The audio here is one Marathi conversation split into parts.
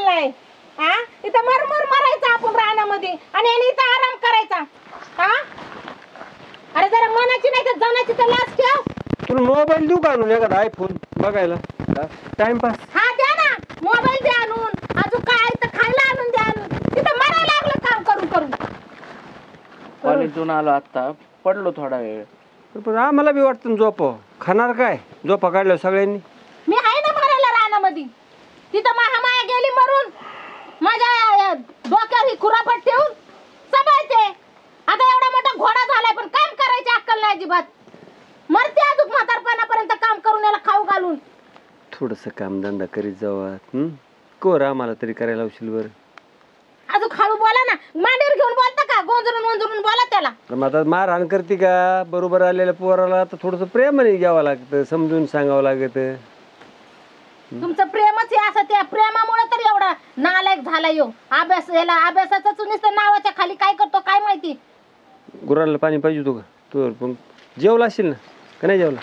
अक्कल नाही. हा इथं मरमर मरायचं आपण रानामध्ये आणि याने इथं आराम करायचा. हा अरे जरा मनाची नाही तर जनाची तर लाज ठेव. तुला मोबाईल देऊ का आणून एखादा आयफोन बघायला टाइमपास? हा द्या ना मोबाईल द्या आणून. अजून काय तर खायला आणून द्या आणून. तिथं मरायला लागलं काम करून करून. कॉलेजून आलो आता पडलो थोडा वेळ. पण आम्हाला बी वाटतं झोप खाणार काय झोपा काढल्या सगळ्यांनी. मी आहे ना मरायला रानामध्ये. तिथं महामाया गेली मरून माझ्या डोक्यावर ही खुरापट ठेवून सांभाळते. आता एवढा मोठा घोडा झालाय पण काम करायची अक्कल नाही अजिबात. मरते अजून म्हातारपणापर्यंत काम करून याला खाऊ घालून. थोडस कामधंदा करीत जावा. कोर आम्हाला तरी करायला लावशील बरं. अजून खाळू बोला ना. मांडीवर घेऊन बोलता का? गोंजरून गोंजरून बोला त्याला. आता मारहाण करते का? बरोबर आलेल्या पोराला तर थोडस प्रेमाने घ्यावं लागतं समजून सांगावं लागत. तुमचं प्रेमच आहे असं. त्या प्रेमामुळे तर एवढा नालायक झाला यो. अभ्यास याला अभ्यासाच नुसतं नावाच्या खाली काय करतो काय माहिती. गुराला पाणी पाहिजे होतं का तोर? मग जेवला असेल ना का नाही जेवला?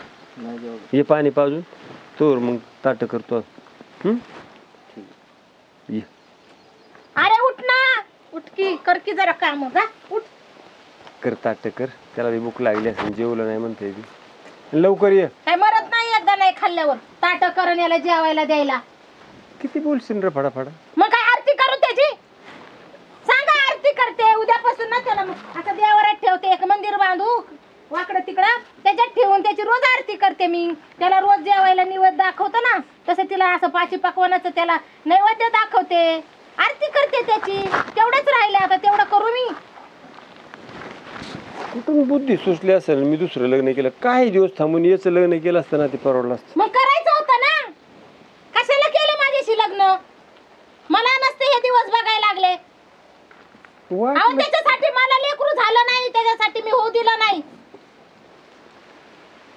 हे पाणी पाजून तोर मग ताट करतो. ये अरे उठ ना. उठकी कर की जरा काम. जा उठ. कर ताट कर. त्याला बी भूक लागली असेल जेवलं नाही म्हणते लवकर ये. काय मरत नाही एकदा नाही खाल्ल्यावर. ताट करून याला जेवायला द्यायला. किती बोलशील रे फडाफडा. मग काय आरती करू त्याची? सांगा आरती करते उद्यापासून ना. त्याला मग आता देवारात ठेवते. एक मंदिर बांधू वाकडं तिकडं त्याच्यात ठेवून त्याची रोज आरती करते मी. त्याला रोज जेवायला नैवेद्य दाखवतो ना तसं तिला असं पाची पकवानाचं त्याला नैवेद्य दाखवते. आरती करते त्याची. तेवढंच राहिले आता तेवढं करू मी. कुठून बुद्धी सुचली असेल मी दुसरं लग्न केलं. काही दिवस थांबून याचं लग्न केलं असतं ना ते परवडलं असतं. मग करायचं होतं ना. कशाला केलं माझ्याशी लग्न? मला नसते हे दिवस बघायला लागले. अहो त्याच्यासाठी मला लेकरू झालं नाही. त्याच्यासाठी मी होऊ दिलं नाही.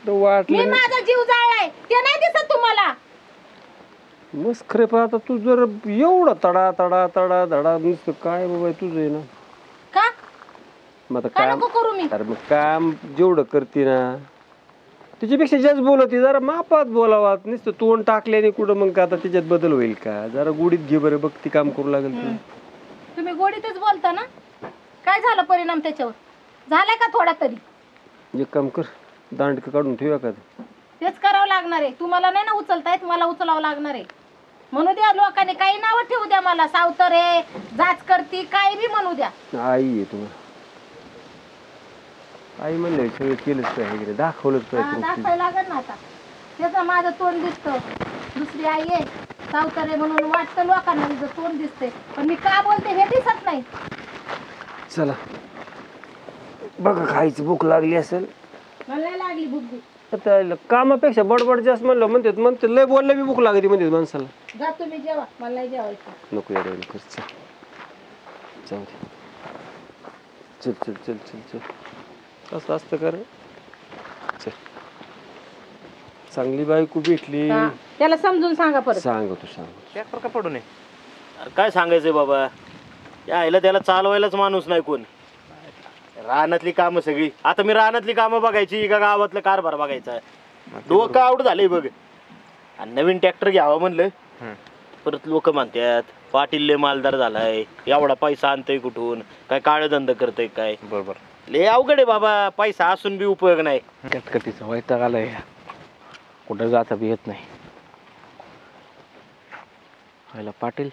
मी माझा जीव जाळलाय ते नाही दिसत तुम्हाला? मस्त खरे पण आता तू जर एवढा तडा तडा तडा धडा नुसतं काय बाबा तुझं आहे ना. का मग काय नको करू मी? अरे मग काम जेवढं करते ना त्याच्यापेक्षा जास्त बोलते. जरा मापात बोलावा. नुसतं तोंड टाकल्याने कुठं मग आता त्याच्यात बदल होईल का? जरा गोडीत घे बरं. बघ ती काम करू लागेल. तुम्ही गोडीतच बोलता ना. काय झालं परिणाम त्याच्यावर? झालाय का थोडा तरी? एक काम कर दांडकं काढून ठेवूया का? तेच करावं लागणार आहे. तुम्हाला नाही ना उचलता येत. मला उचलावं लागणार आहे. म्हणू द्या लोकांनी काही नावं ठेवू द्या मला. सावतरे जाच करती काही बी म्हणू द्या. आई आहे तुम्हाला. आई म्हणलं सगळं केलंच पाहिजे दाखवलंच पाहिजे. दाखवायला लागत ना आता. त्याचं माझं तोंड दिसतं. दुसरी आई आहे सावतरे म्हणून वाटतं लोकांना तुझं तोंड दिसते. पण मी का बोलते हे दिसत नाही. चला बघा खायची भूक लागली असेल. मला नाही लागली भूक. आता कामापेक्षा बडबड जास्त म्हणलं म्हणते लय बोललं बी भूक लागते म्हणते माणसाला. जा तुम्ही जेवा. मला नाही जेवायचं. नको यायला कर. चल जाऊ दे. चल चल चल चल चल असं असतं कर. चल चांगली बायको भेटली. त्याला समजून सांगा परत. सांगतो ट्रॅक्टर का पडू नये? काय सांगायचंय बाबा. यायला त्याला चालवायलाच माणूस नाही कोण. रानातली कामं सगळी. आता मी रानातली कामं बघायची का गावातलं कारभार बघायचा? डोकं आउट झालंय बघ. आणि नवीन ट्रॅक्टर घ्यावं म्हणलं परत लोक म्हणतात पाटील लय मालदार झालाय. एवढा पैसा आणतोय कुठून? काय काळ धंदा करतोय काय? बरोबर लय अवघड आहे बाबा. पैसा असून बी उपयोग नाही. कटकटीचा वैताग आलाय. कुठं जाता बी येत नाही. व्हायला पाटील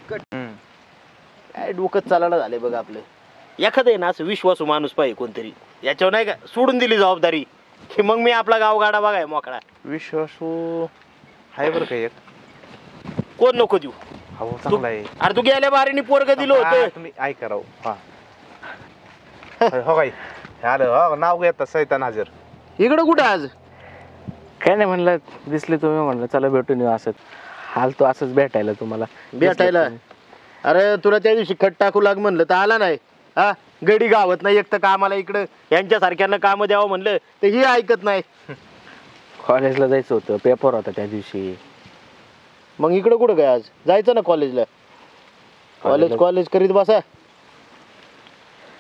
काय डोकं चालायला झालंय बघ आपलं. एखादं आहे ना असं विश्वासू माणूस पाहिजे कोणतरी. याच्यावर नाही का सोडून दिली जबाबदारी की मग मी आपला गावगाडा बघाय मोकळा. विश्वासू आहे बरं का एक. कोण नको देऊ? हो चांगला आहे. अरे तू गेल्या बारीने पोरग दिलं होतं. तुम्ही ऐका राव. हो काय आलं नाव घेतात सैतान हजर. इकडं कुठं आज? काय नाही म्हणलं दिसले तुम्ही म्हणलं चला भेटून येऊ. असंच हाल तो असंच भेटायला तुम्हाला भेटायला. अरे तुला त्या दिवशी खट टाकू लाग म्हणलं तर आला नाही. हा गडी गावत नाही एक तर कामाला इकडं. यांच्यासारख्यांना काम द्यावं म्हणलं तर ही ऐकत नाही. कॉलेजला जायचं होतं. पेपर होता त्या दिवशी. मग इकडं कुठं काय आज? जायचं ना कॉलेजला. कॉलेज करीत बसा.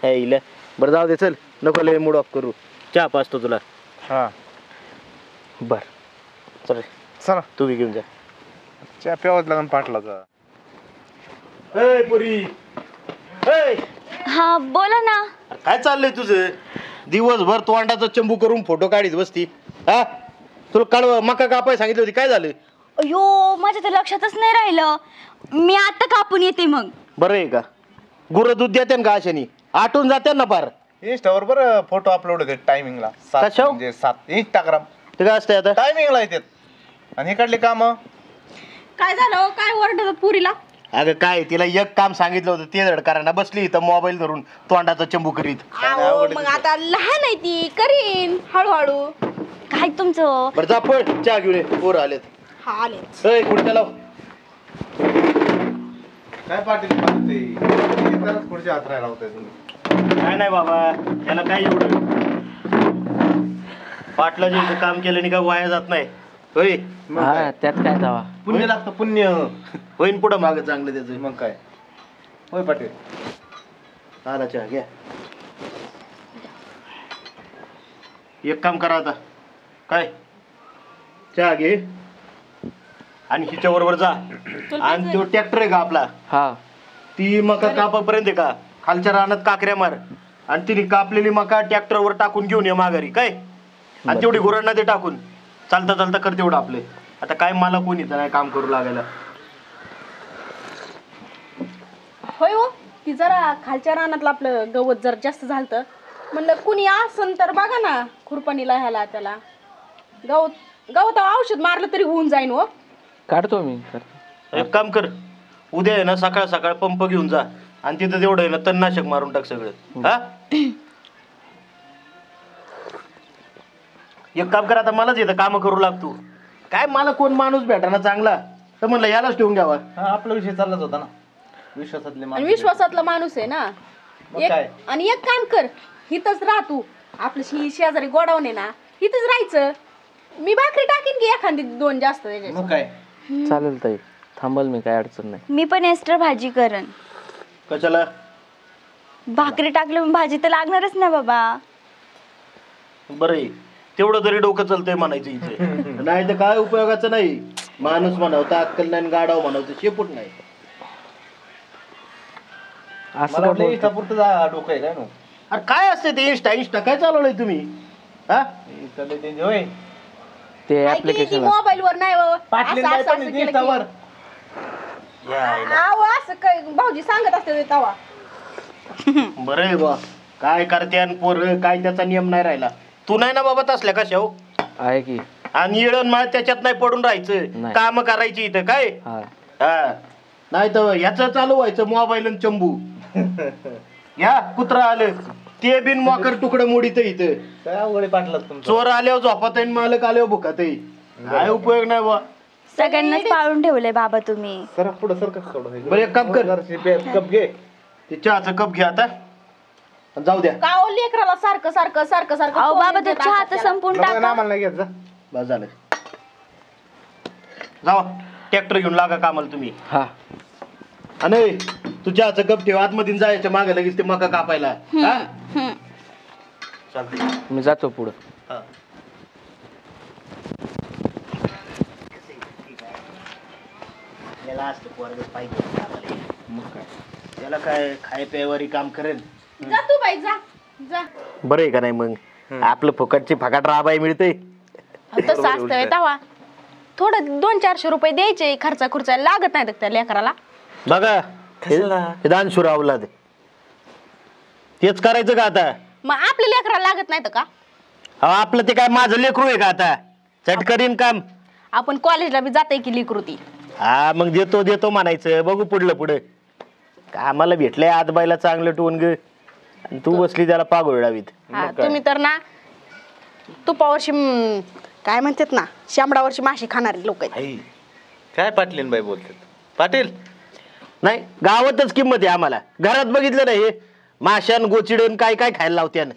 हे इला बरं जाऊ दे चल. नको लय मूड ऑफ करू. चहा पाचतो तुला. हां बर चल चला तू बी घेऊन जा. चहा प्यावंच लागून पाटलाचा. ए पुरी ए हा बोला ना. काय चाललंय तुझं? दिवसभर तोंडाचा चंबू करून फोटो काढीत बसती. हा तुला काळ मका कापाय सांगितलं होती, काय झालं? अयो माझ्या तर लक्षातच नाही राहिलं. मी आता कापून येते मग. बरं आहे का? गुरं दूध देते का अशानी? आटून जाते ना पार. इंस्टावर बरं फोटो अपलोड होते टायमिंगला. कशावर? म्हणजे 7 इंस्टाग्राम ते काय असतंय आता? टायमिंगला येतात. आणि हे काढले काम काय झालं काय ओरडत पुरीला? अगं काय तिला एक काम सांगितलं होतं ते धडकारांना बसली इथं मोबाईल धरून तोंडाचा चंबू करीत. अहो, मग आता लहान आहे ती, करीन हळूहळू. काय तुमचं? बरं जा पळ चहा घेऊन ये, पोरं आलेत. हा आले. ए कुठे लाव. काय पाटील पाटील पुढच्या हात राहायला होते तुम्ही. काय नाही बाबा, त्याला काय एवढं पाटला जे काम केलं नाही का वाया जात नाही. होय हा त्यात काय जावा. पुण्य लागतं पुण्य. होईन पुढं मागं चांगलं त्याचं. मग काय होय पाटील. आला चहा घ्या. एक काम करा आता, काय चहा घे आणि हिच्या बरोबर जा. आणि तो ट्रॅक्टर आहे का आपला, हा ती मका कापापर्यंत आहे का खालच्या रानात काकऱ्या मार आणि तिने कापलेली मका ट्रॅक्टरवर टाकून घेऊन ये माघारी. काय आणि तेवढी गुरांना ते टाकून चालता चालता कर तेवढं आपले. आता काय मला कोणी इथं नाही काम करू लागायला. होय हो, ती जरा खालच्या रानातलं आपलं गवत जर जास्त झालं म्हणलं कुणी असन तर बघा ना खुरपणीला ह्याला त्याला गवत औषध मारलं तरी होऊन जाईन हो. काढतो मी करतो. एक काम कर, उद्या आहे ना सकाळ सकाळ पंप घेऊन जा आणि तिथं तेवढं आहे ना तणनाशक मारून टाक सगळं. हा एक काम कर, आता मलाच येतं काम करू लागतो. काय मला कोण माणूस भेटा ना चांगला तर म्हणलं यालाच ठेवून घ्यावा. हा आपला विषय चाललाच होता ना, विश्वासातले आणि माणसं. विश्वासातला माणूस आहे ना. मग काय? आणि एक काम कर, हिथंच राह तू. आपलं शेजारी गोडाऊन आहे ना, हिथंच राहायचं. मी भाकरी टाकीन की एखादी 2 जास्त त्याच्यात. मग काय चालेल ताई, थांबल मी, काय अडचण नाही. मी पण एक्स्ट्रा भाजी करण. कशाला? भाकरी टाकलं मग भाजी तर लागणारच ना बाबा. बरं आहे, तेवढं तरी डोकं चालतंय म्हणायचं इथे. नाही तर काय उपयोगाचं नाही. माणूस म्हणावं तर अक्कल नाही, गाडाव म्हणावं तर शेपूट नाही. असं मला काय वाटलं बोलतो? इंस्टापुरतं डोकं आहे काय नो. अरे काय असते ते इंस्टा काय चालवलंय तुम्ही? हा होय ते ऍप्लिकेशन मोबाईल वर नाही हो. पाटली असं- नाही असं- पण असं केलं इंस्टावर. की- अहो, असं काय भाऊजी सांगत असते ते तवा. बरं आहे बा, काय करते आणि पोर काय त्याचा नियम नाही राहिला. तू नाही ना बाबा तसल्या कशा आहे की. आणि येळण मला त्याच्यात नाही पडून राहायचं. नाही. काम करायची इथं काय. हा हा नाही तर ह्याच चालू व्हायचं मोबाईल आणि चंबू. या कुत्रा आलं ते बिन मोकर तुकडं मोडीत इथं. काय अवघड पाटलात तुमचं. चोर आल्यावर झोपात आहे, मालक आल्यावर भुकात आहे. काय उपयोग नाही बा. सगळ्यांनाच पाळून ठेवलंय बाबा तुम्ही. सर पुढं सर कसं थोडं. बरं एक काम कर, कप घे. ते चहाचं कप घ्या आता आणि जाऊ द्या. का हो लेकराला सारखं सारखं सारखं सारखं अहो कोण बाबा तो देत चहा असतात तर त्याला? संपून नको ना, टाका. आम्हाला नाही घ्यायचं. बस झालं. जावा ट्रॅक्टर घेऊन लागा कामाला तुम्ही. हा आणि तू चहाचं कप ठेव, आतमधून जायचं मागे लगेच ते मका कापायला. हा हम्म. चालतंय. मी जातो पुढं. हा. याला असतं पोरगं पाहिजे कामाला. मग काय त्याला काय खाय प्यायवारी काम करेल. जा तू बाई जा जा. बरं आहे का नाही मग आपलं फुकटची फकाट राबाई मिळते. तसं असतंय तवा थोडं 200-400 रुपये द्यायचे खर्चा खुर्चा लागत नाही त्या लेकराला. बघा हे दानशूर अवलाद तेच करायचं का आता. मग आपल्या लेकराला लागत नाही का? अहो आपलं ते काय माझं लेकरू आहे का आता चट करीन काम. आपण कॉलेजला बी जाते की लेकरू ती. हा मग देतो देतो म्हणायचं, बघू पुढलं पुढे. कामाला भेटलंय आजबाईला चांगलं टोन ग आणि तू बसली त्याला पागोळावीत. हा, तुम्ही तर ना तुपावरची काय म्हणतात ना शांबडावरची माशी खाणारी लोक आहेत. आई काय पाटलीन बाई बोलतात. पाटील नाही गावातच किंमत आहे आम्हाला. घरात बघितलं नाही हे माशान गोचिडन काय काय खायला लावत्यान.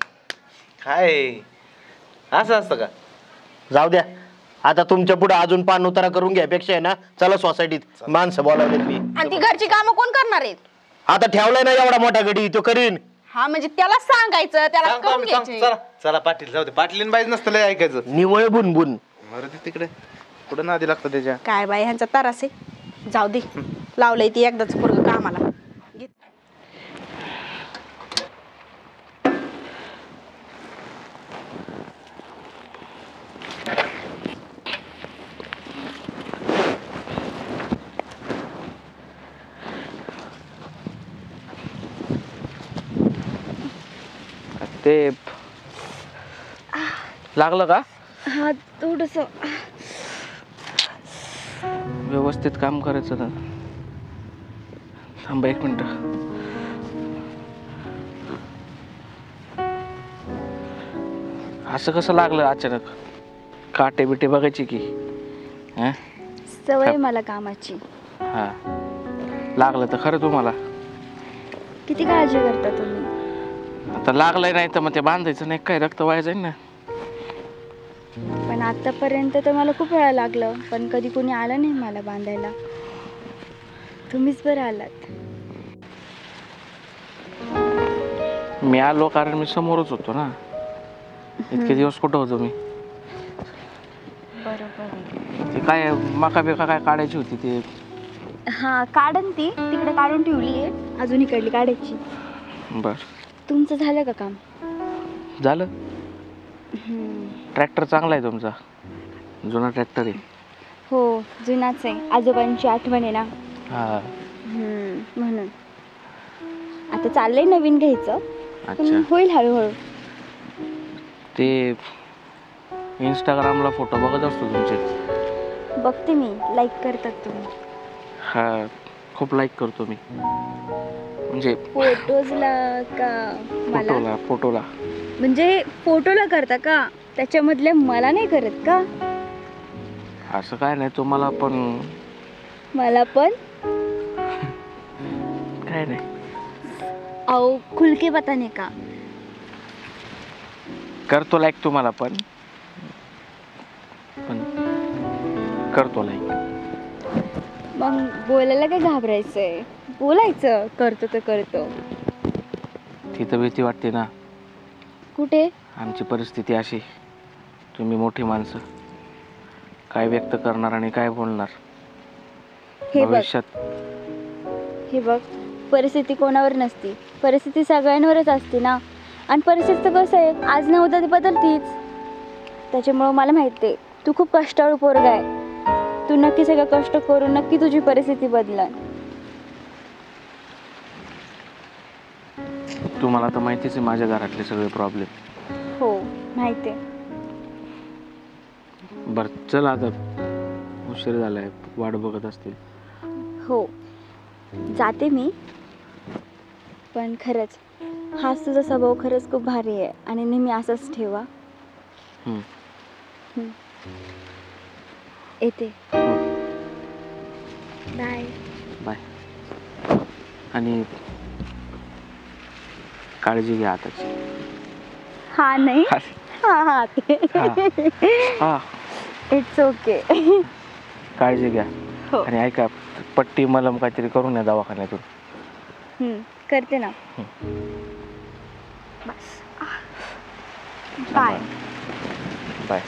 काय असं असतं का? जाऊ द्या आता तुमच्या पुढे अजून पान उतारा करून घ्यापेक्षा आहे ना चला सोसायटीत माणसं बोलावलेत मी. आणि ती घरची कामं कोण करणार आहेत? आता ठेवलाय ना एवढा मोठा गडी तो करीन. हा म्हणजे त्याला सांगायचं त्याला सांगतो करून आम्ही, सांगतो. घ्यायचे. चला चला पाटील जाऊ दे. पाटलीन बाईच नसतं लय ऐकायचं. निवळ बुनबुन. मरू दे तिकडे. कुठं नादी लागतं त्याच्या. काय बाई ह्यांचा तरास आहे. जाऊ दे, लावलंय ती एकदाच पोरग कामाला. घे. ते लागलं का? हा थोडस व्यवस्थित काम करायचं ना. थांबा 1 मिनिट. असं कसं लागलं अचानक? काटे बिटे बघायची की. सवय मला कामाची. हा लागलं तर खरं तुम्हाला. किती काळजी करता तुम्ही. आता लागलंय नाही तर मग ते बांधायचं नाही काय, रक्त वाया जाईल ना. पण आतापर्यंत तर मला खूप वेळा लागलं, पण कधी कोणी आलं नाही मला बांधायला. तुम्हीच बरं आलात. मी आलो कारण मी समोरच होतो ना. इतके दिवस कुठं होतो मी. बरोबर. ते काय मका बिका काय काढायची होती ते. हा काढन ती तिकडे काढून ठेवली आहे, अजून इकडली काढायची. बर तुमचं झालं का काम? झालं. ट्रॅक्टर चांगला आहे तुमचा, जुना ट्रॅक्टर आहे. हो जुनाच आहे, आजोबांची आठवण आहे ना. हा म्हणून आता चाललंय नवीन घ्यायचं, पण अच्छा. होईल हळूहळू. ते इंस्टाग्रामला फोटो बघत असतो तुमचे. बघते मी, लाईक करतात तुम्ही. हा खूप लाईक करतो मी, म्हणजे फोटोजला का मला? फोटोला म्हणजे फोटोला करता का, त्याच्यामधले मला नाही करत का? असं काय नाही, तुम्हाला पण. मला पण काय नाही. अहो खुलके बताने का. करतो लाईक तुम्हाला पण करतो लाईक. मग बोलायला काय घाबरायचंय, बोलायचं करतो तर करतो. ती तर भीती वाटते ना. कुठे? आमची परिस्थिती अशी, तुम्ही मोठी माणसं, काय व्यक्त करणार आणि काय बोलणार हे बघ, भविष्यात. हे बघ, परिस्थिती कोणावर नसती, परिस्थिती सगळ्यांवरच असते ना. आणि परिस्थितीचं कसं आहे, आज न उद्या ती बदलतीच. त्याच्यामुळं मला माहिती आहे तू खूप कष्टाळू पोरगा आहे. तू नक्की सगळं कष्ट करून नक्की तुझी परिस्थिती बदलल. तुम्हाला तर माहितीच आहे माझ्या घरातले सगळे प्रॉब्लेम. हो माहिती आहे. बरं चल आता, उशीर झालाय, वाट बघत असतील. हो जाते मी, पण खरंच हाच तुझा स्वभाव खरंच खूप भारी आहे आणि नेहमी असाच ठेवा. येते. बाय. बाय. आणि काळजी घ्या आताची. हा नाही, हा हा ते हा इट्स ओके. काळजी घ्या. हो. आणि ऐका, पट्टी मलम काहीतरी करून या दवाखान्यातून. करते ना. बस. बाय. बाय.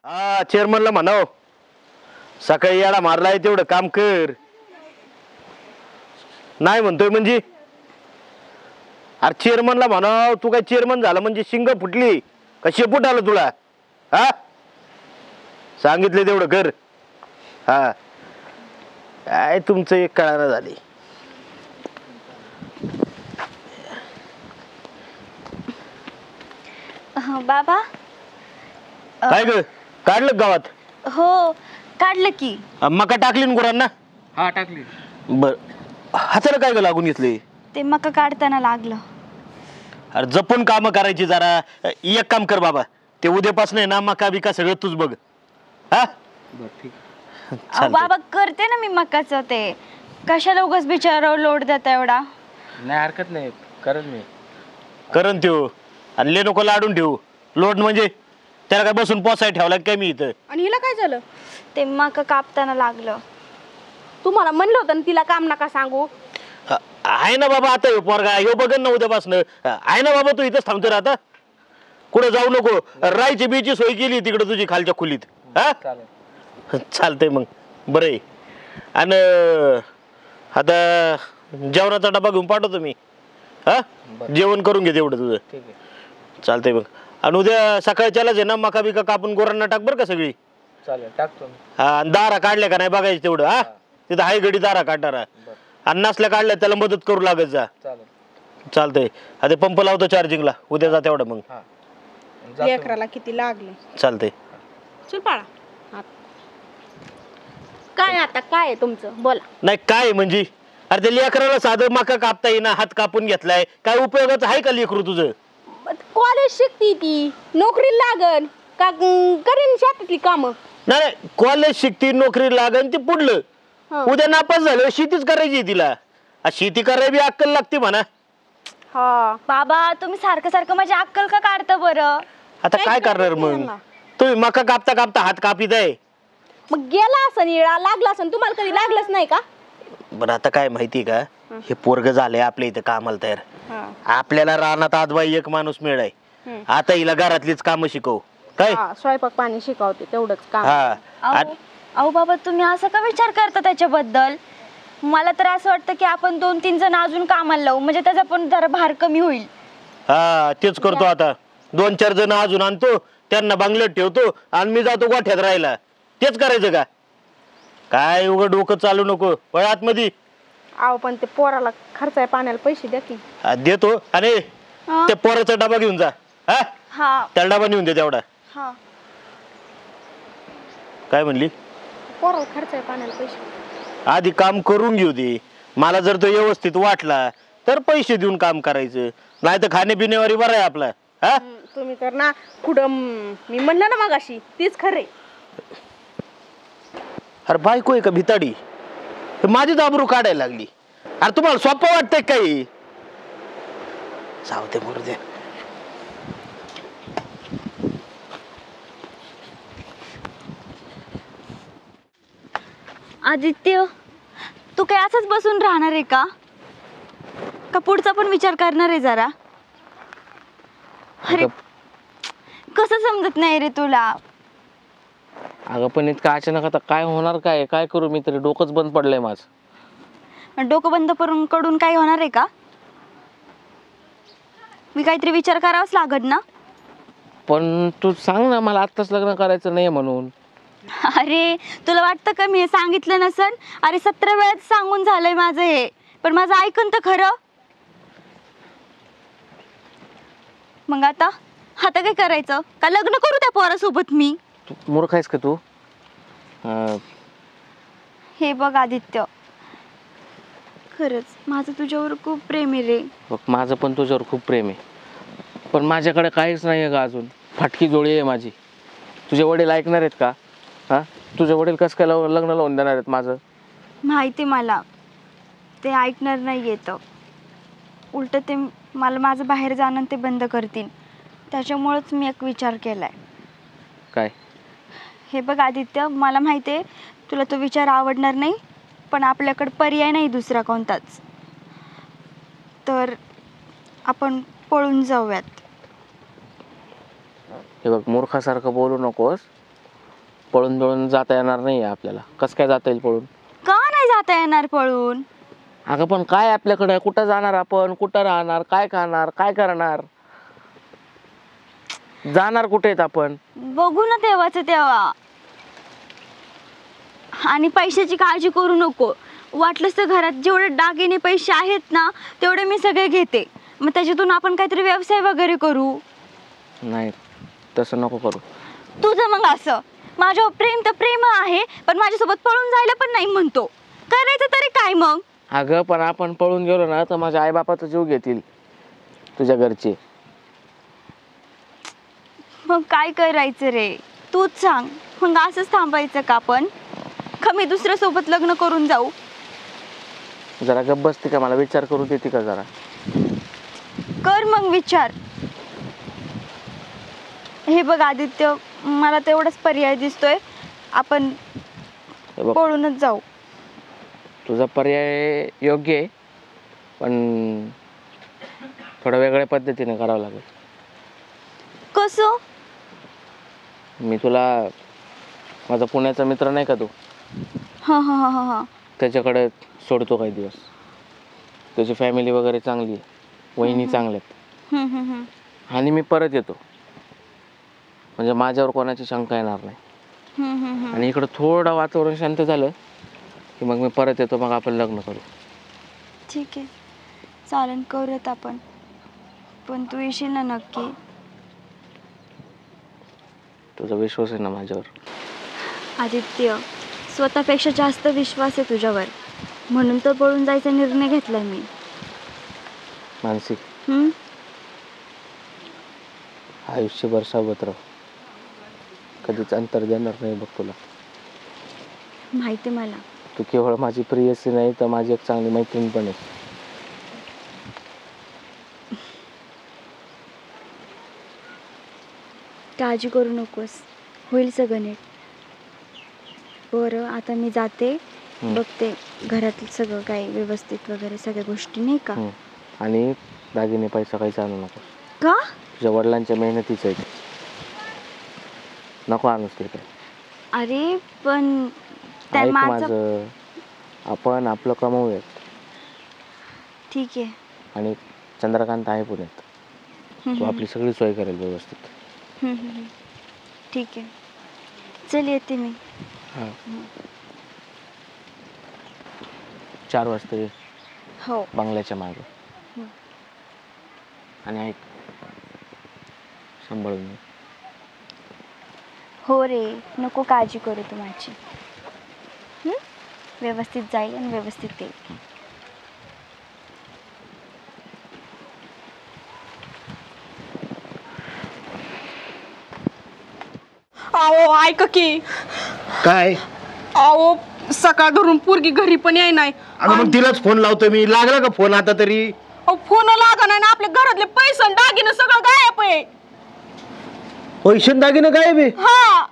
हा चेअरमनला म्हणाव, सकाळी याडा मारलाय तेवढं काम कर. नाही म्हणतोय म्हणजे, अरे चेअरमनला म्हणाव, तू काय चेअरमन झाला म्हणजे शिंग फुटली का शेपूट आलं तुला? हा सांगितलं तेवढं कर. हा काय तुमचं एक कळाना झाली. बाबा काय ग, काढलं गावात? हो काढलं की. मका टाकली ना गुरांना? हा टाकली. बर, हाताला काय ग लागून घेतले? ते मका काढताना लागलं. अरे जपून काम करायची जरा. एक काम कर बाबा, ते उद्यापासून आहे ना मका बिका सगळं तूच बघ. हा बर ठीक. बाबा करते ना मी मकाचं. ते कशाला उगाच बिचारावर लोड देता एवढा. नाही हरकत नाही, करेन मी. करण ठेव आणि ले नको लाडून ठेवू. लोड म्हणजे त्याला काय बसून पोसाय ठेवला काय मी इथं? आणि हिला काय झालं? ते मका कापताना लागलं. तुम्हाला म्हणलं होतं ना तिला काम नका सांगू. आहे ना बाबा, आता ह्यो पोरगा ह्यो बघन ना उद्यापासनं. आहे ना बाबा, तू इथंच थांबतो आता, कुठं जाऊ नको. राहायची बीची सोय केली तिकडे तुझी खालच्या खोलीत. हा चालतंय मग, बरं आहे. आणि आता जेवणाचा डबा घेऊन पाठवतो मी. हा जेवण करून घे तेवढं तुझं. चालतंय मग. आणि उद्या सकाळच्यालाच आहे ना मका बिका कापून गोरांना टाक बरं का सगळी. चालेल, टाकतो. हा, दारा काढल्या का नाही बघायचं तेवढं. हा तिथं हाय गडी दारा काढणारा, आणि नसल्या काढल्या त्याला मदत करू लागत जा. चालतंय. आता पंप लावतो चार्जिंगला, उद्या जा तेवढं मग. लेकराला किती लागले. चालतंय. चल बाळा. काय आता काय आहे तुमचं बोला. नाही काय म्हणजे, अरे ते लेकराला साधं मका कापता येईना, हात कापून घेतलाय, काय उपयोगाचं आहे का लेकरू तुझं? कॉलेज शिकती ती, नोकरी लागन का करीन शेतातली कामं. नाही कॉलेज शिकती, नोकरी लागन, ते पुढलं. उद्या नापास झालं शेतीच करायची तिला. शेती करायला बी अक्कल लागते म्हणा. हा बाबा, तुम्ही सारखं सारखं माझी अक्कल का काढता बरं? आता काय करणार मग, तुम्ही मका कापता कापता हात कापित आहे. मग गेला असं निळा लागला असं, तुम्हाला कधी लागलंच नाही का? बरं आता काय माहितीये का, हे पोरग झालंय आपल्या इथं कामाला तयार. आपल्याला रानात आजबाई एक माणूस मिळाय. आता हिला घरातलीच कामं शिकव काय. स्वयंपाक पाणी शिकवते तेवढंच काम. अहो बाबा, तुम्ही असं का विचार करता त्याच्याबद्दल? मला तर असं वाटतं की आपण 2-3 जण अजून कामाला लावू, म्हणजे त्याचा पण जरा भार कमी होईल. हा तेच करतो आता. 2-4 जण अजून आणतो, त्यांना बंगल्यात ठेवतो, आणि मी जातो गोठ्यात राहायला. तेच करायचं का काय? उघड डोकं चालू नको वयात मध्ये. अहो पण ते पोराला खर्चाय पाण्याला पैसे द्या की. देतो. आणि त्या पोराचा डबा घेऊन जा. हा त्याला डबा नेऊन दे तेवढा. काय म्हणली? पोराला खर्चाय पाण्याला पैसे. आधी काम करून घेऊ दे. मला जर तो व्यवस्थित वाटला तर पैसे देऊन काम करायचं, नाही तर खाण्यापिण्यावर बरं आहे आपला. हा तुम्ही तर ना कुठं मी म्हणलं ना मगाशी तीच खरे. अरे बायको आहे का भिताडी? माझीच आबरू काढायला लागली. अरे तुम्हाला सोपं वाटतंय काही? सावते मरू दे. आदित्य, तू काय असंच बसून राहणार आहे का? का पुढचा पण विचार करणार आहे जरा? अरे कसं समजत नाही रे तुला? अगं पण इतकं अचानक आता काय होणार, काय करू मी तरी डोकंच बंद पडलंय माझं. डोकं बंद कडून काय होणार आहे का? मी काहीतरी विचार करावाच लागत ना. पण तू सांग ना, मला आत्ताच लग्न करायचं नाही म्हणून. अरे तुला वाटतं का मी हे सांगितलं नसन? अरे 17 वेळात सांगून झालंय माझं हे, पण माझं ऐकन तर खरं. मग आता काय करायचं? का लग्न करू त्या पोरासोबत मी? तू मूर्ख आहेस का तू? हे बघ आदित्य, खरंच माझं तुझ्यावर खूप प्रेम आहे रे. बघ माझं पण तुझ्यावर खूप प्रेम आहे, पण माझ्याकडे काहीच नाही आहे का अजून. फाटकी जोडी आहे माझी. तुझे वडील ऐकणार आहेत का? हा तुझे वडील कसं काय लग्न लावून देणार आहेत माझं? माहिती मला, ते ऐकणार नाही येतं. उलट ते मला माझं बाहेर जाणं ते बंद करतील. त्याच्यामुळंच मी एक विचार केलाय. काय? हे बघ आदित्य, मला माहिती आहे तुला तो विचार आवडणार नाही, पण आपल्याकडे पर्याय नाही दुसरा कोणताच. तर आपण पळून जाऊयात. हे बघ मूर्खासारखं बोलू नकोस. पळून जाता येणार नाही आपल्याला. कसं काय जाता येईल पळून? का नाही जाता येणार पळून? अगं पण काय आपल्याकडे, कुठं जाणार आपण, कुठं राहणार, काय खाणार, काय करणार, जाणार कुठे आहेत आपण? बघू ना तेव्हाच तेव्हा. आणि पैशाची काळजी करू नको. वाटलंच तर घरात जेवढे दागिने पैसे आहेत ना तेवढे मी सगळे घेते. मग त्याच्यातून आपण काहीतरी व्यवसाय वगैरे करू. नाही तसं नको करू. तुझं मग असं माझ्यावर प्रेम तर प्रेम आहे, पण माझ्यासोबत पळून जायला पण नाही म्हणतो. करायचं तरी काय मग? अगं पण आपण पळून गेलो ना तर माझ्या आईबापाचा जीव घेतील तुझ्या घरचे. मग काय करायचं रे तूच सांग. मग असंच थांबायचं का आपण? का मी दुसऱ्या सोबत लग्न करून जाऊ? जरा गप्प बसते का? मला विचार करू देते का जरा? कर मग विचार. हे बघ आदित्य, मला तेवढाच पर्याय दिसतोय. आपण पळूनच जाऊ. तुझा पर्याय योग्य आहे, पण थोड्या वेगळ्या पद्धतीने करावं लागेल. कसं? मी तुला माझा पुण्याचा मित्र नाही का तो, हां हां हां हां हां. त्याच्याकडे सोडतो काही दिवस. त्याची फॅमिली वगैरे चांगली आहे, वहिनी चांगल्यात. आणि मी परत येतो, म्हणजे माझ्यावर कोणाची शंका येणार नाही. आणि इकडं थोडं वातावरण शांत झालं की मग मी परत येतो, मग आपण लग्न करू. ठीक आहे, चालेल, करूयात आपण. पण तू येशील ना नक्की? तुझा विश्वास आहे ना माझ्यावर? आदित्य, स्वतःपेक्षा जास्त विश्वास आहे तुझ्यावर, म्हणून तर पळून जायचा निर्णय घेतलाय मी. मानसी, हम्म? आयुष्यभर सोबत राहू, कधीच अंतर देणार नाही बघ तुला. माहिती मला. तू केवळ माझी प्रियसी नाही तर माझी एक चांगली मैत्रीण पण आहे. काळजी करू नकोस, होईल सगळं नीट. बरं, आता मी जाते, बघते घरातलं सगळं काय व्यवस्थित वगैरे सगळ्या गोष्टी, नाही का? आणि दागिने पैसा काहीच आणू नको. का? तुझ्या वडिलांच्या मेहनतीचं आहे, नको आणूस तिकडे. अरे पण ऐक माझं, आपण आपलं कमवूयात. ठीक आहे. आणि चंद्रकांत आहे पुण्यात, तो आपली सगळी सोय करेल व्यवस्थित. ठीक आहे, चल येते मी. 4 वाजता ये. हो. बंगल्याच्या मागे. आणि ऐक, सांभाळून ये. हो रे, नको काळजी करू तू माझी. व्यवस्थित जाईल आणि व्यवस्थित येईल. अहो ऐका की. काय? अहो सकाळ धरून पोरगी घरी पण याय नाही. अगं मग तिलाच फोन लावतो मी, लागला का फोन आता तरी? फोन लागा नाही ना, आपल्या घरातले पैसे आणि दागिने सगळं गायब आहे. पैसे दागिने गायब आहे? हा,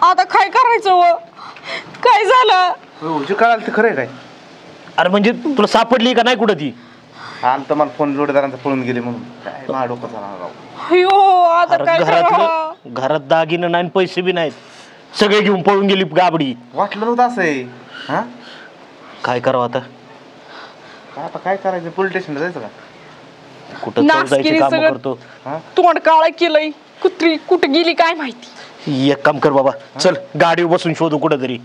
आता काय करायचं व? काय झालं? कळालं ते खरं काय? अरे म्हणजे तुला सापडली का नाही कुठं ती? आमचं मला फोन जोडीदारांचा पळून गेले म्हणून काय माझ्या डोकं चालणार राव. अयो आता अरे काय करावं? घरात दागिने नाही, पैसे बी नाहीत, सगळे घेऊन पळून गेली गाबडी. वाटलं नव्हतं असं आहे. हा, काय करावं आता? आता काय करायचं, पोलीस स्टेशनला जायचं का? कुठं जायची काम करतो? तोंड काळ केलंय, कुत्री कुठं गेली काय माहिती. एक काम कर बाबा, चल गाडीवर बसून शोधू कुठं तरी,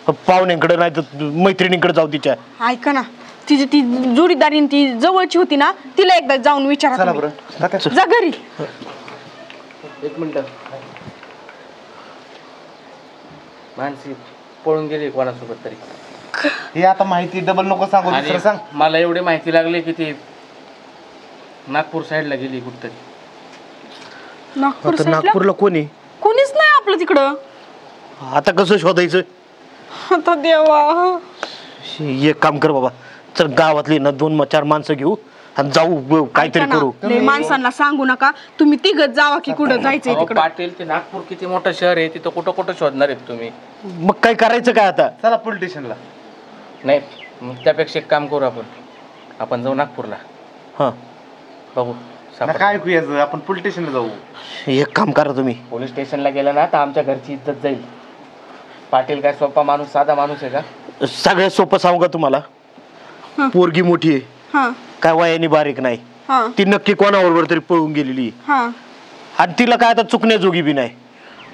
पाहुण्यांकडे नाही तर मैत्रिणीकडे जाऊ तिच्या. ऐका ना, तिची ती जोडीदारी ती जवळची होती ना, तिला एकदा जाऊन विचारा. चला बरं, जा घरी. 1 मिनिट. मानसी पळून गेली कोणासोबत तरी. हे आता माहिती डबल नको सांगू, दुसरं सांग. मला एवढी माहिती लागली की ती नागपूर साईडला गेली कुठतरी. नागपूर आता साईडला? नागपूरला कोणी? कोणीच नाही आपलं तिकडं. आता कसं शोधायचं? आता देवा. एक काम कर बाबा, चल गावातली ना 2-4 माणसं घेऊ आणि जाऊ काहीतरी करू. लय माणसांना सांगू नका, तुम्ही तिघच जावा की कुठं जायचंय तिकडं. पाटील, ते नागपूर किती मोठं शहर आहे, तिथं कुठं कुठं शोधणार आहेत तुम्ही? मग काय करायचं काय आता? चला पोलीस स्टेशनला. नाही, मग त्यापेक्षा एक काम करू, आपण जाऊ नागपूरला. हा, बघू काय ऐकूयाचं, आपण पोलीस स्टेशनला जाऊ. एक काम करा तुम्ही, पोलीस स्टेशनला गेलं ना तर आमच्या घरची इज्जत जाईल. पाटील काय सोपा माणूस, साधा माणूस आहे का? सगळ्यात सोपं सांगू का तुम्हाला? पोरगी मोठी आहे, हा काय वयाने बारीक नाही, हा ती नक्की कोणाबरोबर तरी पळून गेलेली, हा. आणि तिला काय आता चुकण्याजोगी बी नाही.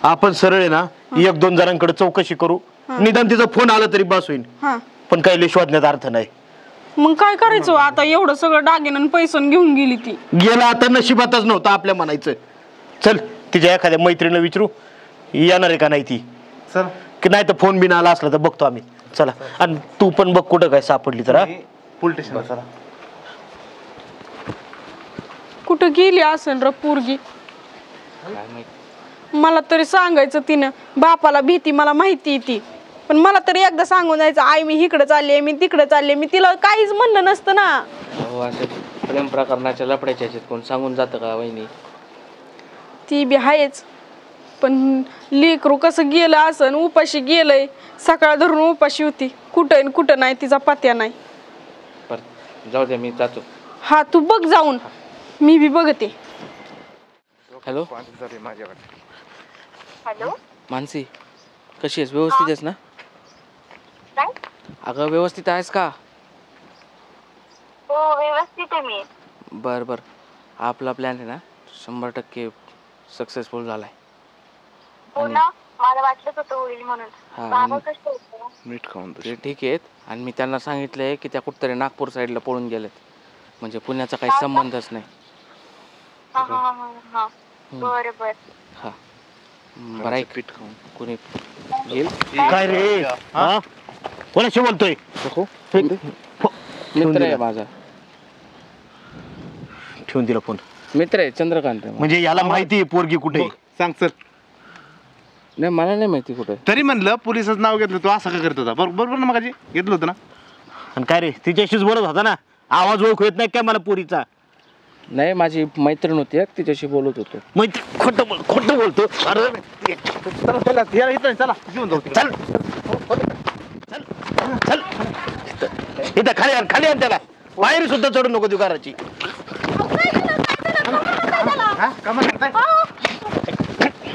आपण सरळ आहे ना 1-2 जणांकडे चौकशी करू, निदान तिचा फोन आला तरी बस होईल. पण काही शोधण्यात अर्थ नाही. मग काय करायचं आता, एवढं सगळं दागिनं पैसे घेऊन गेली ती. गेला आता नशिबातच नव्हतं आपल्या म्हणायचं. चल तिच्या एखाद्या मैत्रिणीला विचारू येणार आहे का नाही ती, चल. की नाही तर फोन बिन आला असला तर बघतो आम्ही. चला, आणि तू पण बघ कुठं काय सापडली तर. पोलीस स्टेशनला चला. कुठं गेली असेल र पोरगी, मला तरी सांगायचं तिनं. बापाला भीती मला माहिती ती, पण मला तरी एकदा सांगून जायचं, आई मी इकडे चालले, मी तिकडे चालले. मी तिला काहीच म्हणलं नसतं ना. हो, असं प्रेम प्रकरणाच्या लफड्याच्या ह्याच्यात कोण सांगून जातं का वहिनी? ती बी आहेच, पण लेकरू कसं गेलं असं, उपाशी गेलंय, सकाळ धरून उपाशी होती, कुठं कुठं नाही तिचा पत्या नाही. पर जाऊ द्या मी जातो. हा तू बघ जाऊन, मी बी बघते. हॅलो माझ्याकडे हॅलो मानसी, कशी आहेस? व्यवस्थित आहेस ना? काय? अगं व्यवस्थित आहेस का? हो व्यवस्थित आहे मी. बरं बरं, आपला प्लॅन आहे ना 100% सक्सेसफुल झालाय. हो ना, मला वाटलंच होतं होईल म्हणून. हा, बाबा कसे होते? मीठ खाऊन ते ठीक आहेत. आणि मी त्यांना सांगितलंय की त्या कुठतरी नागपूर साईडला पळून गेलेत, म्हणजे पुण्याचा काही संबंधच नाही. हा हा हा हा. बरं बरं. हा बरं ऐक, पीठ खाऊन कोणी येईल? काय रे हा कोणाशी बोलतोय? मित्र आहे माझा, ठेवून दिला फोन. मित्र आहे चंद्रकांत आहे. म्हणजे याला माहिती आहे पोरगी कुठे आहे? सांग चल. नाही मला नाही माहिती कुठे. तरी म्हणलं पोलिसच नाव घेतलं, तू असं का करत होता? बरोबर ना, मग घेतलं होतं ना. आणि काय रे तिच्याशीच बोलत होता ना, आवाज ओळख येत नाही काय मला पोरीचा? नाही माझी मैत्रीण होती, तिच्याशी बोलत होतो. मग खोटं बोलतो. अरे चला चला या इथं चला घेऊन जाऊ. चल चल इथं खाली आण त्याला. बाहेर सुद्धा चढू नको दुकानाची. हा का म्हणताय?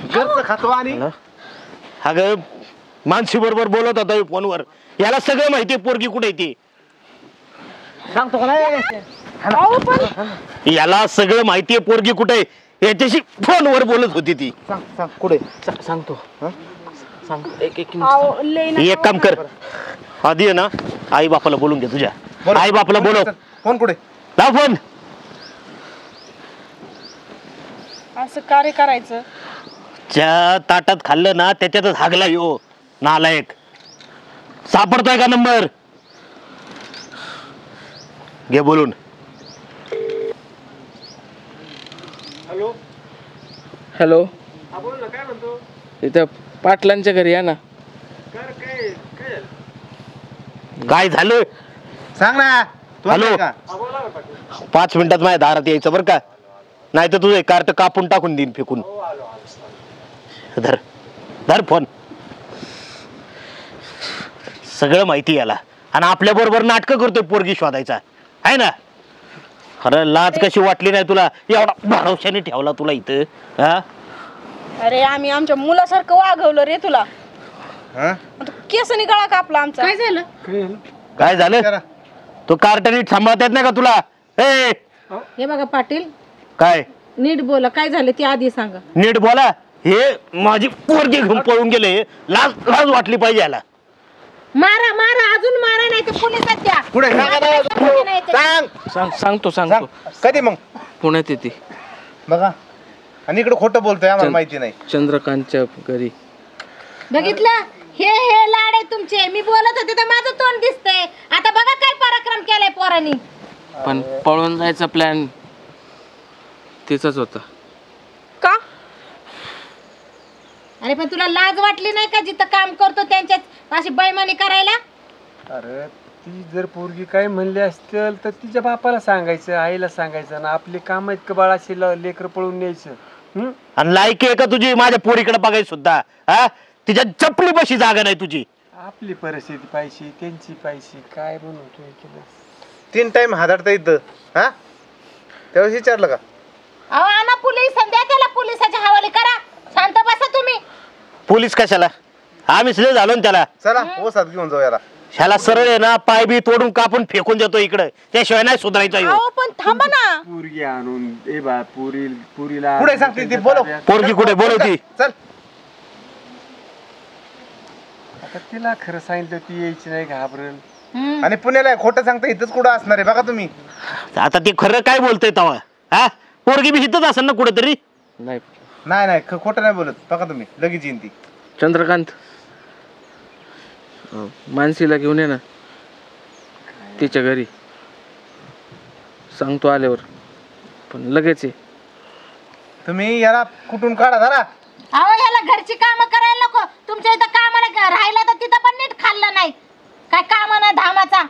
घरचं खातो आणि अगं मानसी बरोबर बोलत होता फोनवर. याला सगळं माहिती पोरगी कुठे ती. सांगतो का नाही? याला सगळं माहितीये पोरगी कुठे याच्याशी फोनवर बोलत होती ती. सांग कुठे सांगतो. एक अहो, लय ना. एक काम कर, आधी आहे ना आई बापाला बोलून घे तुझ्या. आई बापाला बोलव. फोन कुठे? लाव फोन. असं कार्य करायचं. ज्या ताटात खाल्लं ना त्याच्यातच हागला यो नालायक. सापडतोय का नंबर? घे बोलून. हॅलो, इथं पाटलांच्या घरी या ना. काय झालं सांग ना. तू हॅलो. आहे का? 5 मिनिटात माझ्या दारात यायचं बरं का, नाही तर तुझं कार्ट कापून टाकून देईन फेकून. धर फोन. सगळं माहिती याला आणि आपल्या बरोबर नाटकं करतोय पोरगी शोधायचा आहे ना. खरं लाज कशी वाटली नाही तुला? एवढा भरवशाने ठेवला तुला इथं. हा अरे आम्ही आमच्या मुलासारखं वागवलं रे तुला. हा? केसनी गळा कापला आमचा. काय झालं? काय झालं? करा. तो कार्ट नीट सांभाळता येत नाही का तुला? ए हे बघा पाटील, काय नीट बोला. काय झालं ते आधी सांगा. नीट बोला. हे माझी पोरगी घेऊन पळून गेले. लाज वाटली पाहिजे याला. मारा अजून मारा, नाही तर पोलिसात द्या. कुठे? सांगतो. कधी मग? पुण्यात येते बघा. आणि इकडे खोटं बोलतोय, आम्हाला माहिती नाही. चंद्रकांतच्या घरी. बघितलं, हे लाड आहे तुमचे. मी बोलत होते तर माझं तोंड दिसतंय. आता बघा काय पराक्रम केलाय पोरांनी. पण पळून जायचा प्लॅन तिचाच होता. का? अरे पण तुला लाज वाटली नाही का जिथं काम करतो त्यांच्यात अशी बेईमानी करायला? अरे ती जर पोरगी काय म्हणली असतील तर तिच्या बापाला सांगायचं, आईला सांगायचं ना. आपली काम इतकं बाळाशी लेकर पळून न्यायचं. आणि लायकी आहे का तुझी माझ्या पोरीकडे बघायची सुद्धा? हा तिच्या चपली बशी जागा नाही तुझी. आपली परिस्थिती पाहिजे, त्यांची पाहिजे. काय म्हणतोय केलं? 3 टाइम हादरता इथं. हा त्यावेळेस विचारलं का? अहो आणा पोलीस आणि द्या त्याला पोलिसाच्या हवाले करा. शांत बसा तुम्ही. पोलीस कशाला? आम्हीच लय झालो ना त्याला. चला ओसात घेऊन जाऊ याला. ह्याला सरळ आहे ना पाय बी तोडून कापून फेकून देतो इकडे. त्याशिवाय नाही सुधारायचा ह्यो. अहो पण थांबा ना. पोरगी आणून ए बा पुरीला कुठे सांगते ती? बोलव. पोरगी कुठे? बोलवती. चल. आता तिला खरं सांगितलं ती यायची नाही, घाबरेल. आणि पुण्याला खोटं सांगता इथंच कुठं असणार आहे बघा तुम्ही. आता ते खरं काय बोलतोय तवा? हा पोरगी बी हितच असेल ना कुठेतरी. नाही नाही खोटं नाही बोलत बघा तुम्ही. लगेच येईन ती. चंद्रकांत, मानसीला घेऊन ये ना तिच्या घरी. सांगतो आल्यावर, पण लगेच ये. तुम्ही याला कुठून काढा जरा. अहो याला घरची कामं करायला नको. तुमच्या इथं कामाला राहिला तर तिथं पण नीट खाल्लं नाही. काय काम ना धामाचा.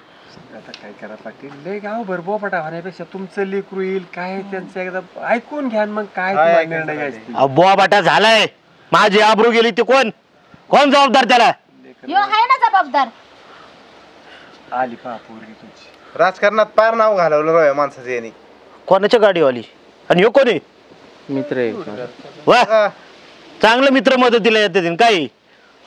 आता काय करा पाटील, लय गावभर बोपाटा होण्यापेक्षा तुमचं लेकरू येईल काय त्यांचं एकदा ऐकून घ्या. मग काय तुम्हाला निर्णय घ्यायचा? बुवा बाटा झालाय. माझी आबरू गेली ते कोण जबाबदार त्याला? ह्यो आहे ना जबाबदार. आली पहा पोरगी तुमची. राजकारणात पार नाव घालवलं राव या माणसाचं यांनी. कोणाच्या गाडीवाली आणि ह्यो कोणी मित्र आहे का? वा हा. चांगलं मित्र मदतीला येते काय.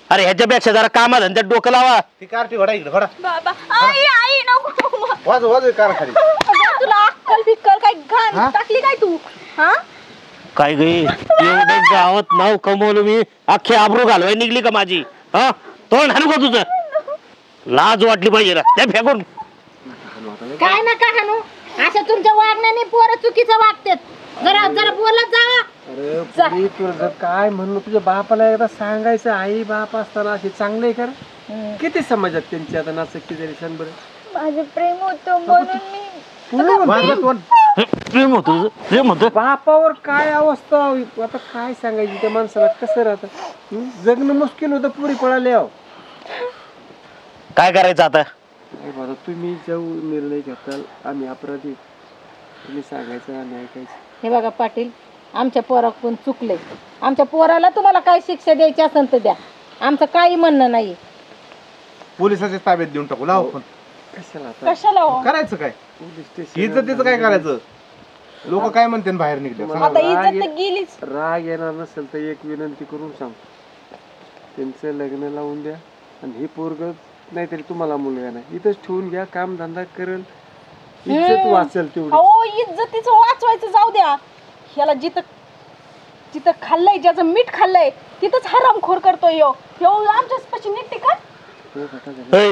अरे ह्याच्यापेक्षा जरा कामात आणि त्यात डोकं लावा. ती कारटी घोडा इकडे घोडा बाबा आई आई नको वाजव वाजव कार खाली. अगं, तुला अक्कल बिक्कल काय घाण टाकली काय तू? हा काय गे एवढं गावात नाव कमवलं मी अख्खी आबरू घालवाय निघली का माझी? हा तोंड हाणू का तुझं? लाज वाटली पाहिजे ना त्या फेकून. काय नका हाणू, अशा तुमच्या वागण्याने पोरं चुकीचं वागतात. जरा जरा बोलत जावा. अरे पुरी, तुला जर काय म्हणलं तुझ्या बापाला एकदा सांगायचं, आई बाप असताना असे चांगले कर. किती समाजात त्यांची आता नाचक्की झाली सांग बरं. माझं प्रेम होतं म्हणून मी वाजव तोंड. प्रेम होत प्रेम होत. बापावर काय अवस्था होई, आता काय सांगायची त्या माणसाला, कसं राहतं जगणं मुश्किल होतं. पुरी पळाले आहो. काय करायचं आता? नाही बाबा, तुम्ही जो निर्णय घेताल आम्ही अपराधी, तुम्ही सांगायचं आम्ही ऐकायचं. हे बघा पाटील, आमच्या पोराकडून चुकले. आमच्या पोराला तुम्हाला काय शिक्षा द्यायची असेल तर द्या, आमचं काही म्हणणं नाही. पोलिसाच्या ताब्यात देऊन टाकू लाव पण. कशाला आता कशाला हो? करायचं काय? पोलीस स्टेशन इज्जतीचं काय करायचं? लोक काय म्हणते बाहेर निघले आता इज्जत तर गेलीच. राग येणार नसेल तर एक विनंती करून सांग, त्यांचं लग्न लावून द्या. आणि हे पोरग नाहीतरी तुम्हाला मुलगा नाही, इथंच ठेवून घ्या, काम धंदा करेल, इज्जत वाचेल तेवढी. अहो इज्जतीचं वाचवायचं जाऊ द्या. ह्याला जिथं जिथं खाल्लंय, ज्याचं मीठ खाल्लंय तिथंच हरामखोर करतोय ह्यो. ह्यो आमच्याच पाशी निघते का? ऐ,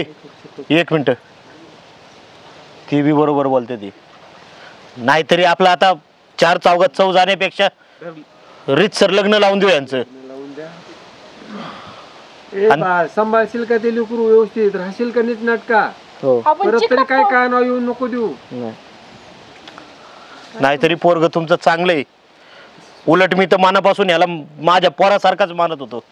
एक मिनिट, ती बी बरोबर बोलते ती. नाहीतरी आपलं आता चार चौघात चौ जाण्यापेक्षा रीतसर लग्न लावून देऊ यांचं. लावून द्या. ए बा, सांभाळशील का ते लेकरू, व्यवस्थित राहशील का नीट नाटका, आपण परत तरी चिकटं काय काय नाव येऊन नको देऊ. नाहीतरी पोरग तुमचं चांगलंय. उलट मी तर मनापासून याला माझ्या पोरासारखाच मानत होतो.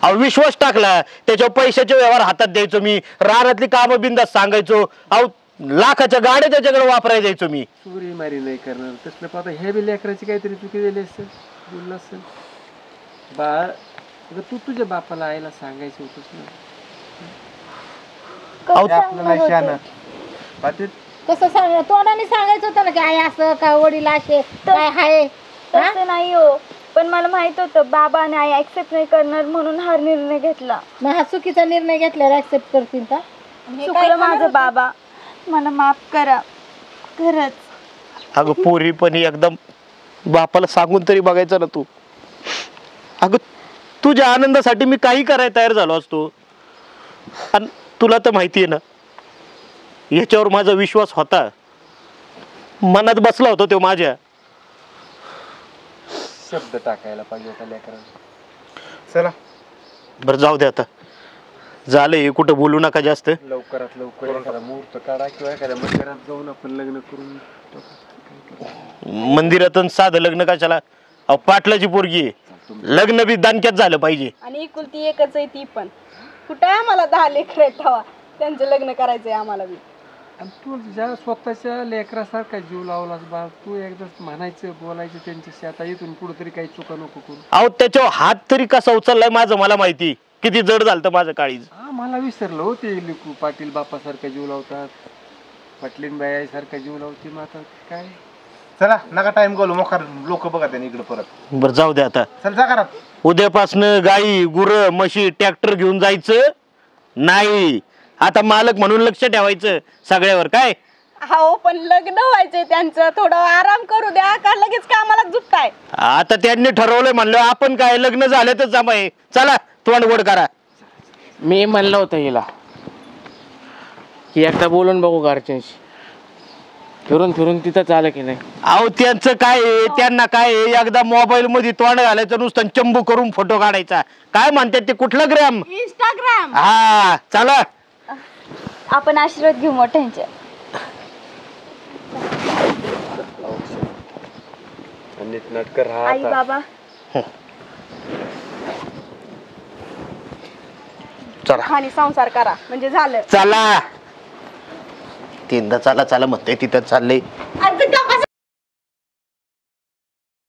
अहो विश्वास टाकला, त्याच्यावर पैशाचे व्यवहार हातात द्यायचो मी, रानातली कामं बिंदास सांगायचो. अहो लाखाच्या गाड्या त्याच्याकडे वापरायला द्यायचो मी. चोरी मारी नाही करणार तसलं. पाहता ह्या बी लेकराची काहीतरी चुकी झाली असेल, बोललं असेल. बाळ, तू तुझ्या बापाला आईला सांगायचं होतंस ना. आपलं नाही शहाणं. पाटील कसं सांग, तोंडाने सांगायचं होतं ना की आई असं का, वडील असे काय हाय. तसं नाही हो, पण मला माहित होतं बाबा आणि आई ऍक्सेप्ट नाही करणार म्हणून हा निर्णय घेतला. मग हा चुकीचा निर्णय घेतल्यावर ऍक्सेप्ट करतील का? चुकलं माझं बाबा, मला माफ करा खरंच. अगं पोरी पण एकदम बापाला सांगून तरी बघायचं ना तू. अगं तुझ्या आनंदासाठी मी काही करायला तयार झालो असतो. आणि तुला तर माहिती आहे ना, याच्यावर माझा विश्वास होता, मनात बसला होता तो माझ्या. शब्द टाकायला पाहिजे होता लेकरांना. चला बरं जाऊ दे आता, झालंय, कुठं बोलू नका जास्त. लवकरात लवकर एखादा मुहूर्त काढा किंवा एखाद्या मंदिरात जाऊन आपण लग्न करून टाकू. मंदिरातून साधं लग्न कशाला? अहो पाटलाची पोरगी आहे, लग्न बी दानक्यात झालं पाहिजे. आणि एकुलती एकच आहे ती पण. कुठं आम्हाला 10 लेकरं आहेत तेव्हा त्यांचं लग्न करायचंय आम्हाला बी. आणि तू ज्या स्वतःच्या लेकरासारखा जीव लावलास बा, तू एकदा म्हणायचं बोलायचं त्यांच्याशी, आता इथून कुठेतरी काही चुका नको करू. अहो त्याच्यावर हात तरी कसा उचललाय माझं मला माहिती, किती जड झालं माझं काळीज. हा मला विसरलं हो, ते लिकू पाटील बापासारखा जीव लावतात, पाटलीन बाई सारखा जीव लावते. मग आता काय, चला नका टाइम घालू, मोकार लोक बघा त्यांनी इकडे परत. बरं जाऊ दे आता, चल जा घरात. उद्यापासनं गाई गुरं म्हशी ट्रॅक्टर घेऊन जायचं नाही. आता मालक म्हणून लक्ष ठेवायचं सगळ्यावर. काय हो पण लग्न व्हायचंय त्यांचं, थोडं आराम करू द्या का लगेच कामाला झुकताय. आता त्यांनी ठरवलंय म्हणलं, आपण काय लग्न झालं तर जमाय. चला तोंड गोड करा. मी म्हणलं होतं हिला की एकदा बोलून बघू घरच्यांशी, फिरून फिरून तिथं आलं की नाही. अहो त्यांचं काय आहे, त्यांना काय आहे, एकदा मोबाईल मध्ये तोंड घालायचं, नुसतं चंबू करून फोटो काढायचा. काय म्हणतात ते, कुठलं ग्रॅम, इंस्टाग्राम. हा चला आपण आशीर्वाद घेऊ मोठ्यांचे. नीट नाटक आई राहा. बाबा, चला आणि संसार करा म्हणजे झालं. चला. तीनदा चला चला म्हणतोय, तिथं चाललंय.